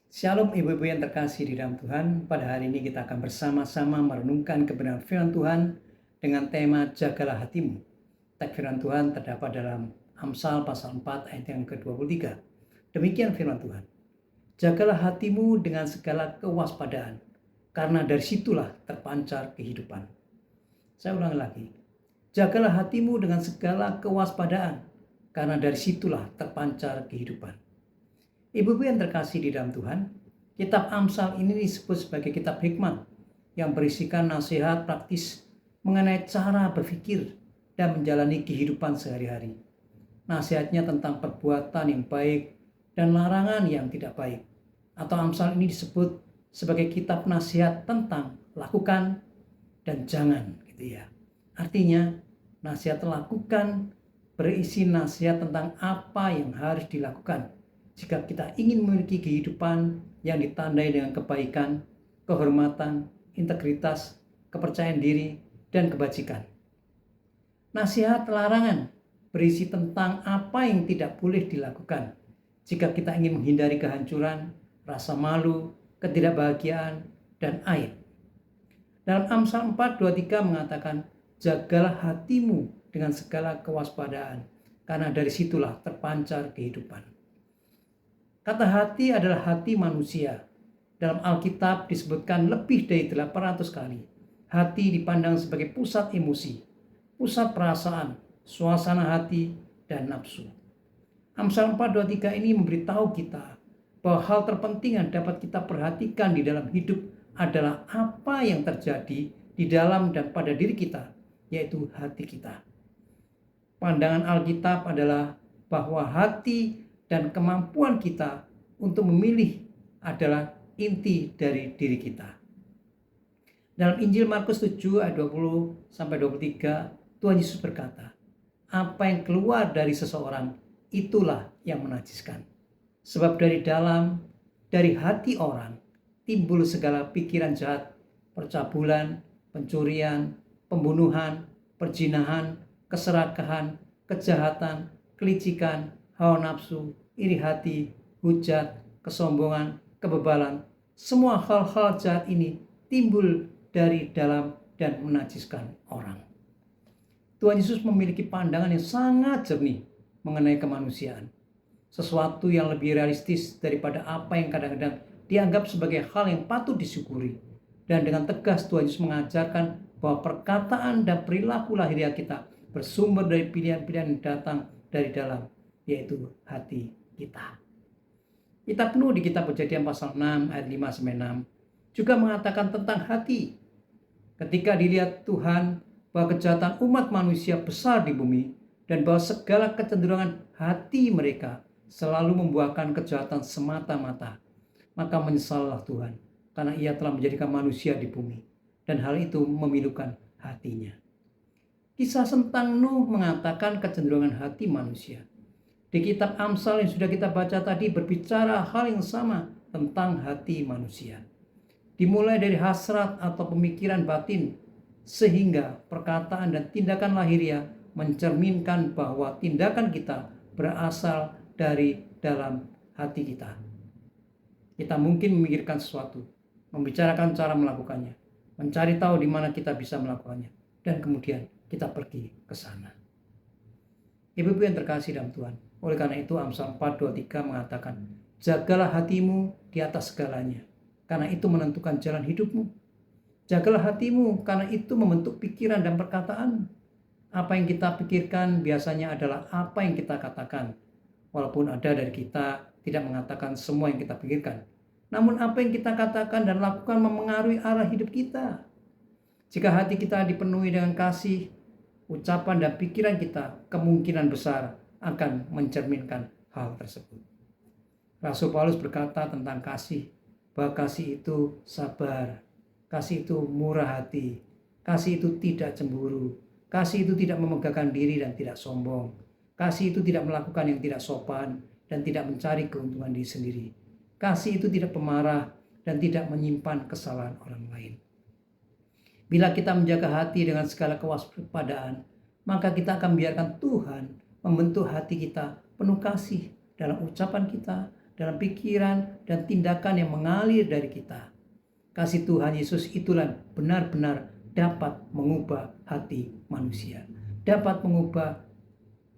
Shalom ibu-ibu yang terkasih di dalam Tuhan. Pada hari ini kita akan bersama-sama merenungkan kebenaran firman Tuhan dengan tema Jagalah Hatimu. Teks firman Tuhan terdapat dalam Amsal pasal 4 ayat yang ke-23. Demikian firman Tuhan. Jagalah hatimu dengan segala kewaspadaan, karena dari situlah terpancar kehidupan. Saya ulangi lagi. Jagalah hatimu dengan segala kewaspadaan, karena dari situlah terpancar kehidupan. Ibu-ibu yang terkasih di dalam Tuhan, kitab Amsal ini disebut sebagai kitab hikmat yang berisikan nasihat praktis mengenai cara berpikir dan menjalani kehidupan sehari-hari. Nasihatnya tentang perbuatan yang baik dan larangan yang tidak baik. Atau Amsal ini disebut sebagai kitab nasihat tentang lakukan dan jangan, gitu ya. Artinya, nasihat lakukan berisi nasihat tentang apa yang harus dilakukan jika kita ingin memiliki kehidupan yang ditandai dengan kebaikan, kehormatan, integritas, kepercayaan diri, dan kebajikan. Nasihat larangan berisi tentang apa yang tidak boleh dilakukan jika kita ingin menghindari kehancuran, rasa malu, ketidakbahagiaan, dan aib. Dalam Amsal 4:23 mengatakan, jagalah hatimu dengan segala kewaspadaan, karena dari situlah terpancar kehidupan. Kata hati adalah hati manusia. Dalam Alkitab disebutkan lebih dari 800 kali. Hati dipandang sebagai pusat emosi, pusat perasaan, suasana hati, dan nafsu. Amsal 4:23 ini memberitahu kita bahwa hal terpenting yang dapat kita perhatikan di dalam hidup adalah apa yang terjadi di dalam dan pada diri kita, yaitu hati kita. Pandangan Alkitab adalah bahwa hati dan kemampuan kita untuk memilih adalah inti dari diri kita. Dalam Injil Markus 7 ayat 20-23, Tuhan Yesus berkata, apa yang keluar dari seseorang itulah yang menajiskan. Sebab dari dalam, dari hati orang, timbul segala pikiran jahat, percabulan, pencurian, pembunuhan, perzinahan, keserakahan, kejahatan, kelicikan, hawa nafsu, iri hati, hujat, kesombongan, kebebalan. Semua hal-hal jahat ini timbul dari dalam dan menajiskan orang. Tuhan Yesus memiliki pandangan yang sangat jernih mengenai kemanusiaan. Sesuatu yang lebih realistis daripada apa yang kadang-kadang dianggap sebagai hal yang patut disyukuri. Dan dengan tegas Tuhan Yesus mengajarkan bahwa perkataan dan perilaku lahiriah kita bersumber dari pilihan-pilihan yang datang dari dalam, yaitu hati kita. Kitab Nuh di kitab Kejadian pasal 6 ayat 5-6 juga mengatakan tentang hati. Ketika dilihat Tuhan bahwa kejahatan umat manusia besar di bumi dan bahwa segala kecenderungan hati mereka selalu membuahkan kejahatan semata-mata, maka menyesallah Tuhan karena ia telah menjadikan manusia di bumi dan hal itu memilukan hatinya. Kisah tentang Nuh mengatakan kecenderungan hati manusia. Di kitab Amsal yang sudah kita baca tadi berbicara hal yang sama tentang hati manusia. Dimulai dari hasrat atau pemikiran batin sehingga perkataan dan tindakan lahiriah mencerminkan bahwa tindakan kita berasal dari dalam hati kita. Kita mungkin memikirkan sesuatu, membicarakan cara melakukannya, mencari tahu di mana kita bisa melakukannya, dan kemudian kita pergi ke sana. Ibu-ibu yang terkasih dalam Tuhan, oleh karena itu Amsal 4:23 mengatakan, jagalah hatimu di atas segalanya, karena itu menentukan jalan hidupmu. Jagalah hatimu, karena itu membentuk pikiran dan perkataan. Apa yang kita pikirkan biasanya adalah apa yang kita katakan. Walaupun ada dari kita tidak mengatakan semua yang kita pikirkan. Namun apa yang kita katakan dan lakukan memengaruhi arah hidup kita. Jika hati kita dipenuhi dengan kasih, ucapan dan pikiran kita kemungkinan besar akan mencerminkan hal tersebut. Rasul Paulus berkata tentang kasih, bahwa kasih itu sabar, kasih itu murah hati, kasih itu tidak cemburu, kasih itu tidak memegahkan diri dan tidak sombong, kasih itu tidak melakukan yang tidak sopan dan tidak mencari keuntungan diri sendiri, kasih itu tidak pemarah dan tidak menyimpan kesalahan orang lain. Bila kita menjaga hati dengan segala kewaspadaan, maka kita akan biarkan Tuhan membentuk hati kita penuh kasih dalam ucapan kita, dalam pikiran dan tindakan yang mengalir dari kita. Kasih Tuhan Yesus itulah benar-benar dapat mengubah hati manusia, dapat mengubah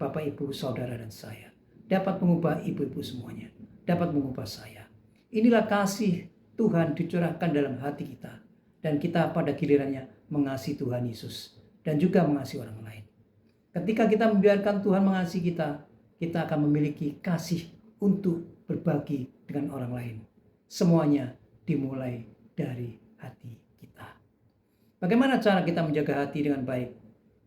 Bapak, Ibu, Saudara, dan saya, dapat mengubah ibu-ibu semuanya, dapat mengubah saya. Inilah kasih Tuhan dicurahkan dalam hati kita, dan kita pada gilirannya mengasihi Tuhan Yesus dan juga mengasihi orang lain. Ketika kita membiarkan Tuhan mengasihi kita, kita akan memiliki kasih untuk berbagi dengan orang lain. Semuanya dimulai dari hati kita. Bagaimana cara kita menjaga hati dengan baik?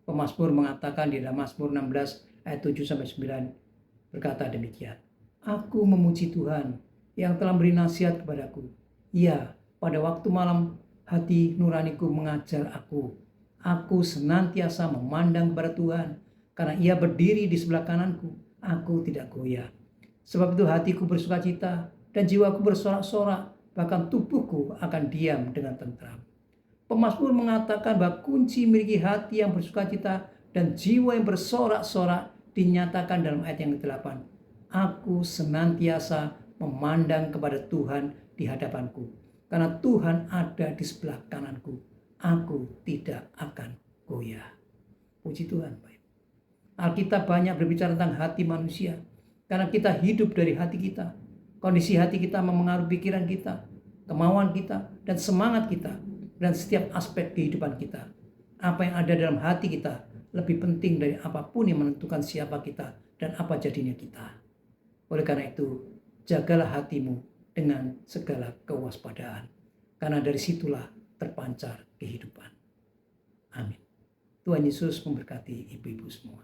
Pemazmur mengatakan di dalam Mazmur 16 ayat 7-9 berkata demikian. Aku memuji Tuhan yang telah beri nasihat kepadaku. Ya, pada waktu malam hati nuraniku mengajar aku. Aku senantiasa memandang kepada Tuhan, karena Ia berdiri di sebelah kananku. Aku tidak goyah. Sebab itu hatiku bersukacita dan jiwaku bersorak-sorak, bahkan tubuhku akan diam dengan tentram. Pemazmur mengatakan bahwa kunci memiliki hati yang bersukacita dan jiwa yang bersorak-sorak dinyatakan dalam ayat yang ke-8. Aku senantiasa memandang kepada Tuhan di hadapanku, karena Tuhan ada di sebelah kananku. Aku tidak akan goyah. Puji Tuhan. Alkitab banyak berbicara tentang hati manusia, karena kita hidup dari hati kita. Kondisi hati kita memengaruhi pikiran kita, kemauan kita, dan semangat kita, dan setiap aspek kehidupan kita. Apa yang ada dalam hati kita lebih penting dari apapun yang menentukan siapa kita dan apa jadinya kita. Oleh karena itu, jagalah hatimu dengan segala kewaspadaan, karena dari situlah terpancar kehidupan. Amin. Tuhan Yesus memberkati ibu-ibu semua.